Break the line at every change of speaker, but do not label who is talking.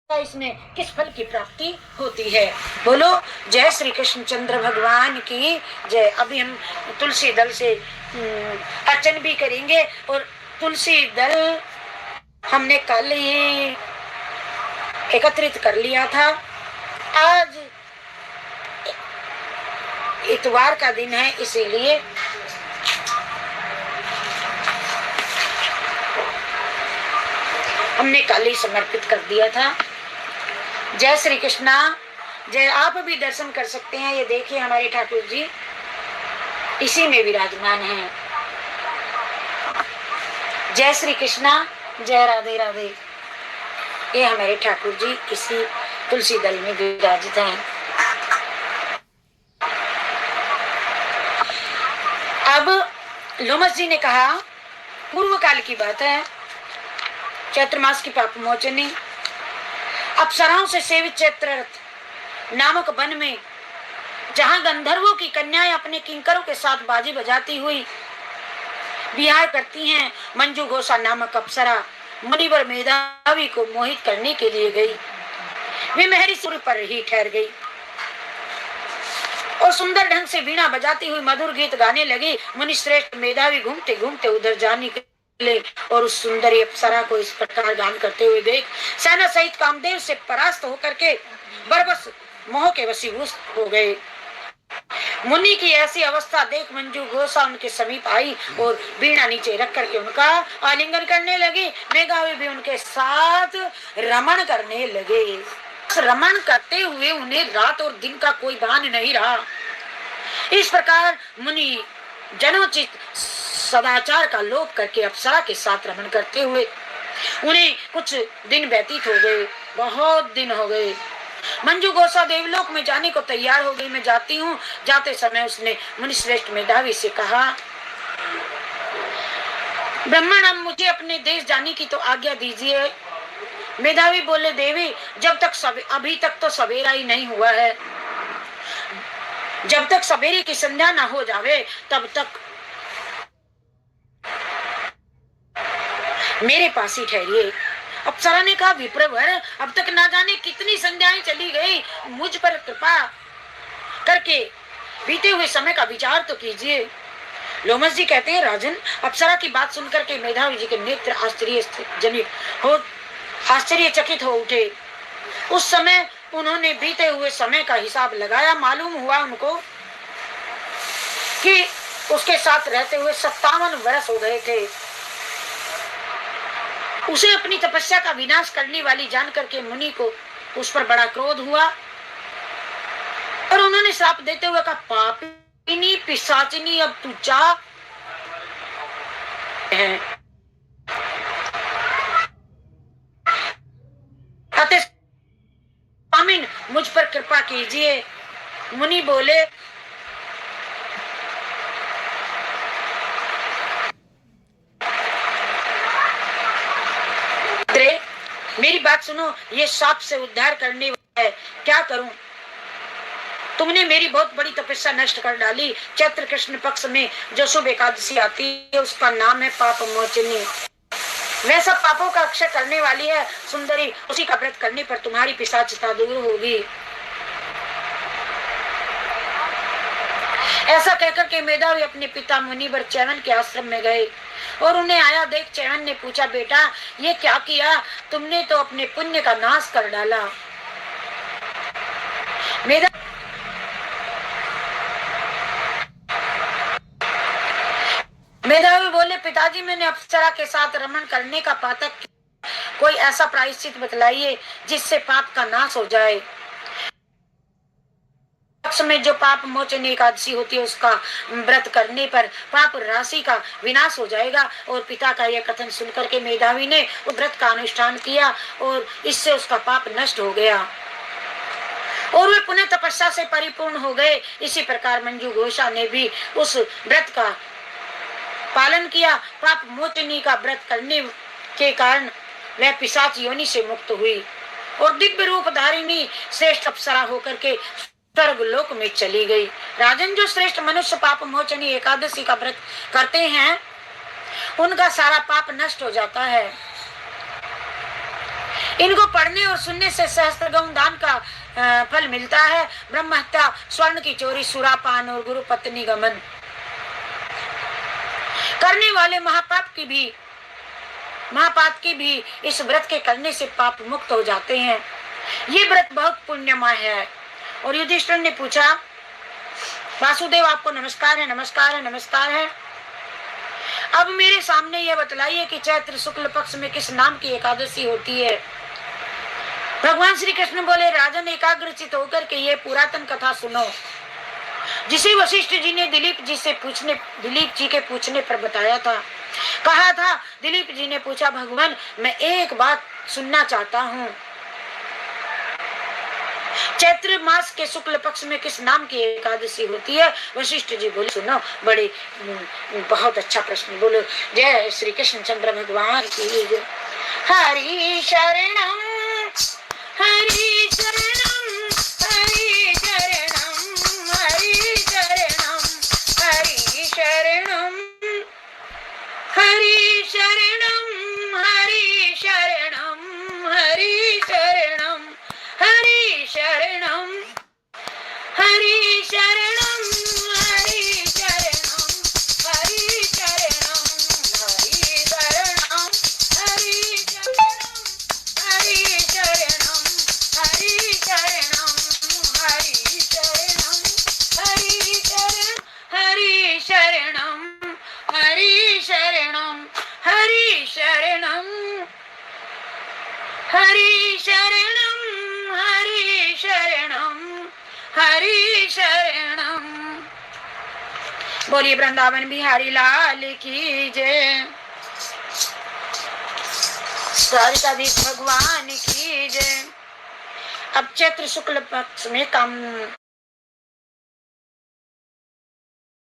इसमें किस फल की प्राप्ति होती है। बोलो जय श्री कृष्ण चंद्र भगवान की जय। अभी हम तुलसी दल से अर्चन भी करेंगे और तुलसी दल हमने कल ही एकत्रित कर लिया था। आज इतवार का दिन है, इसीलिए हमने कल ही समर्पित कर दिया था। जय श्री कृष्णा जय। आप भी दर्शन कर सकते हैं। ये देखिए हमारे ठाकुर जी इसी में विराजमान हैं। जय श्री कृष्णा जय। राधे राधे। ये हमारे ठाकुर जी इसी तुलसी दल में विराजित हैं। अब लोमस जी ने कहा पूर्व काल की बात है, चैत्र मास की पाप मोचनी अप्सराओं से सेवित चैत्ररथ नामक वन में जहां गंधर्वों की कन्याएं अपने किंकरों के साथ बाजी बजाती हुई विहार करती हैं, मंजू घोषा नामक अप्सरा मुनिवर मेधावी को मोहित करने के लिए गई। वे महरी सूर्य पर ही ठहर गई और सुंदर ढंग से वीणा बजाती हुई मधुर गीत गाने लगी। मुनि श्रेष्ठ मेधावी घूमते घूमते उधर जाने के और उस सुंदरी अप्सरा को इस प्रकार गान करते हुए देख सेना सहित कामदेव से परास्त होकर के बरबस मोह के वशीभूत हो गए। मुनि की ऐसी अवस्था देख मंजू घोषा उनके समीप आई और वीणा नीचे रख करके उनका आलिंगन करने लगी। मेधावी भी उनके साथ रमण करने लगे। रमण करते हुए उन्हें रात और दिन का कोई भान नहीं रहा। इस प्रकार मुनि जनोचित सदाचार का लोप करके अप्सरा के साथ रमण करते हुए उन्हें कुछ दिन व्यतीत हो गए। बहुत दिन हो गए। मंजू घोषा देवलोक में जाने को तैयार हो गई। मैं जाती हूँ। जाते समय उसने मुनिश्रेष्ठ मेधावी से कहा, ब्राह्मण अब मुझे अपने देश जाने की तो आज्ञा दीजिए। मेधावी बोले, देवी जब तक अभी तक तो सवेरा ही नहीं हुआ है। जब तक सवेरे की संध्या न हो जावे तब तक मेरे पास ही ठहरिए। अप्सरा ने कहा, विप्रवर अब तक ना जाने कितनी संध्याएं चली गई, मुझ पर कृपा करके बीते हुए समय का विचार तो कीजिए। लोमस जी कहते हैं, राजन अप्सरा की बात सुनकर के मेधावी जी के नेत्र आश्चर्यचकित हो उठे। उस समय उन्होंने बीते हुए समय का हिसाब लगाया। मालूम हुआ उनको कि उसके साथ रहते हुए 57 वर्ष हो गए थे। उसे अपनी तपस्या का विनाश करने वाली जान करके मुनि को उस पर बड़ा क्रोध हुआ और उन्होंने श्राप देते हुए कहा, पापिनी पिशाचिनी अब तू जा है। अतः स्वामिन मुझ पर कृपा कीजिए। मुनि बोले, मेरी बात सुनो, ये शाप से उद्धार करने वाला है, क्या करूं? तुमने मेरी बहुत बड़ी तपस्या नष्ट कर डाली। चैत्र कृष्ण पक्ष में जो शुभ एकादशी आती है उसका नाम है पाप मोचनी। वह सब पापों का अक्षय करने वाली है सुंदरी। उसी का व्रत करने पर तुम्हारी पिशाचता दूर होगी। ऐसा कहकर के मेधावी अपने पिता मुनिवर च्यवन के आश्रम में गए और उन्हें आया देख च्यवन ने पूछा, बेटा ये क्या किया? तुमने तो अपने पुण्य का नाश कर डाला। मेधावी बोले, पिताजी मैंने अप्सरा के साथ रमण करने का पातक किया। कोई ऐसा प्रायश्चित बतलाइए जिससे पाप का नाश हो जाए। में जो पाप मोचन एकादशी होती है उसका व्रत करने पर पाप राशि का विनाश हो जाएगा। और पिता का यह कथन सुनकर के मेधावी ने उस व्रत का अनुष्ठान किया और इससे उसका पाप नष्ट हो गया और वे पुनः तपस्या से परिपूर्ण हो गए। इसी प्रकार मंजू घोषा ने भी उस व्रत का पालन किया। पाप मोचनी का व्रत करने के कारण वह पिशाच योनि से मुक्त हुई और दिव्य रूप धारिणी श्रेष्ठ अप्सरा होकर के स्वर्ग लोक में चली गई। राजन जो श्रेष्ठ मनुष्य पाप मोचनी एकादशी का व्रत करते हैं उनका सारा पाप नष्ट हो जाता है। इनको पढ़ने और सुनने से सहस्त्रगुण दान का फल मिलता है। ब्रह्म हत्या, स्वर्ण की चोरी, सुरापान और गुरु पत्नी गमन करने वाले महापाप की भी इस व्रत के करने से पाप मुक्त हो जाते हैं। ये व्रत बहुत पुण्यमय है। और युधिष्ठिर ने पूछा, वासुदेव आपको नमस्कार है, नमस्कार है, नमस्कार है। अब मेरे सामने यह बतलाइए कि चैत्र शुक्ल पक्ष में किस नाम की एकादशी होती है। भगवान श्री कृष्ण बोले, राजन एकाग्रचित होकर के ये पुरातन कथा सुनो, जिसे वशिष्ठ जी ने दिलीप जी के पूछने पर बताया था। कहा था, दिलीप जी ने पूछा, भगवान मैं एक बात सुनना चाहता हूँ, चैत्र मास के शुक्ल पक्ष में किस नाम की एकादशी होती है। वशिष्ठ जी बोले, सुनो, बड़े बहुत अच्छा प्रश्न, बोलो जय श्री कृष्ण चंद्र भगवान की जय। हरि शरणम हरि शरणम हरि शरणम हरि शरणम हरि शरणम हरि शरणम हरि शरणम हरि शरणम हरि शरणम हरि शरणम हरि शरणम हरि शरणम हरि शरणम हरि शरणम हरि शरणम हरि शरणम हरि शरणम हरि शरण हरि शरणम हरि शरणम हरि शरणम हरि शरणम हरि शरणम हरि शरणम। बोलिए वृंदावन बिहारी लाल की जय, द्वारकाधीश भगवान की जय। अब चैत्र शुक्ल पक्ष में काम